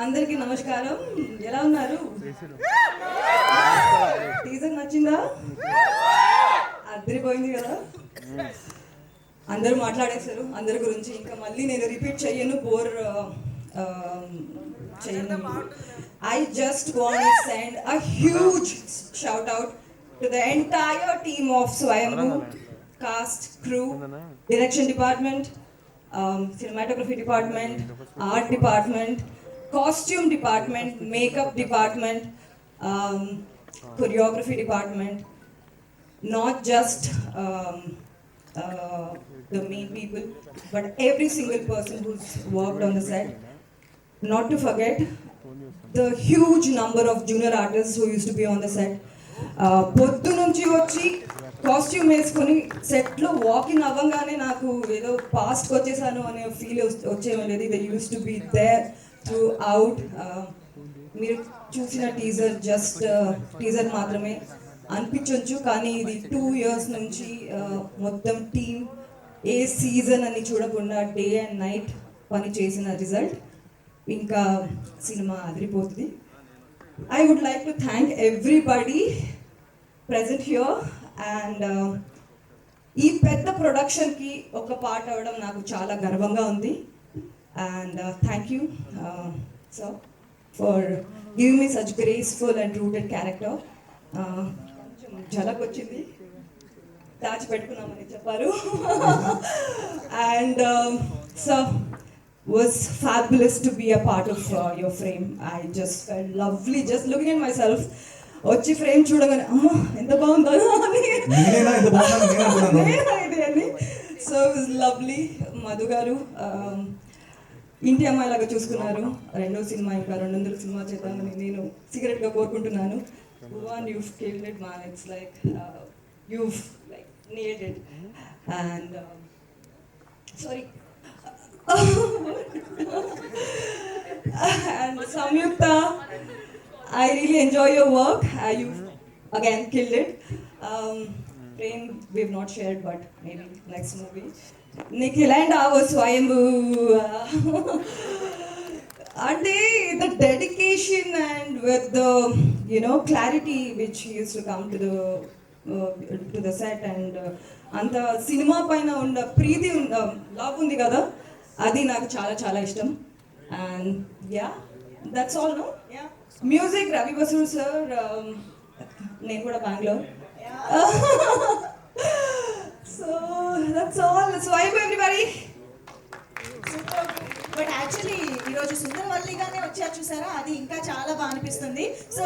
అందరికి నమస్కారం. ఎలా ఉన్నారు? టీజర్ నచ్చిందా? అదిరిపోయింది కదా. అందరూ మాట్లాడేశారు అందరి గురించి. ఇంకా మళ్ళీ నేను రిపీట్ చెయ్యను, బోర్ చెయ్యను. I just want to send a huge shout out to the entire team of Swayambhu, cast, crew, direction department, cinematography department, art department, costume department, makeup department, choreography department, not just the main people, but every single person who's worked on the set. Not to forget the huge number of junior artists who used to be on the set. పొద్దు నుంచి వచ్చి costume వేసుకొని సెట్లో walking అవ్వగానే నాకు ఏదో పాస్ట్కి వచ్చేసాను అనే ఫీల్ వచ్చే ఉండేది. They use to be there throughout. మీరు చూసిన టీజర్ జస్ట్ టీజర్ మాత్రమే అనిపించవచ్చు, కానీ ఇది 2 years నుంచి మొత్తం టీమ్ ఏ సీజన్ అని చూడకుండా డే అండ్ నైట్ పని చేసిన రిజల్ట్. ఇంకా సినిమా అదిరిపోతుంది. I would like to thank everybody present here and ఈ పెద్ద ప్రొడక్షన్కి ఒక పార్ట్ అవ్వడం నాకు చాలా గర్వంగా ఉంది. And thank you sir for giving me such graceful and rooted character. ఝలక్ వచ్చింది, దాచిపెట్టుకున్నామని చెప్పారు. And sir was fabulous to be a part of your frame. I just felt lovely just looking at myself. వచ్చి frame చూడగానే అమ్మో ఎంత బాగుందో అని, so it was lovely. Madhu గారు ఇంటి అమ్మాయి లాగా చూసుకున్నారు. రెండో సినిమా ఇంకా 200 సినిమా చేద్దామని నేను సీక్రెట్గా కోరుకుంటున్నాను. Bhuvan, you've killed it, man. It's like you've like nailed it. And sorry. And Samyukta, I really enjoy your work. You again killed it. Prem, we've not shared, but maybe next movie. Nikhil and our Swayambhu. And the dedication and with the clarity which used to come to the set and అంత cinema పైన ఉన్న ప్రీతి love ఉంది కదా, అది నాకు చాలా చాలా ఇష్టం. And yeah that's all. No yeah music Ravi Basrur sir, నేను కూడా Bengaluru. So that's all. Swipe everybody. But actually ఈరోజు సుందరవల్లిగానే వచ్చారు చూసారా, అది ఇంకా చాలా బాగా అనిపిస్తుంది. సో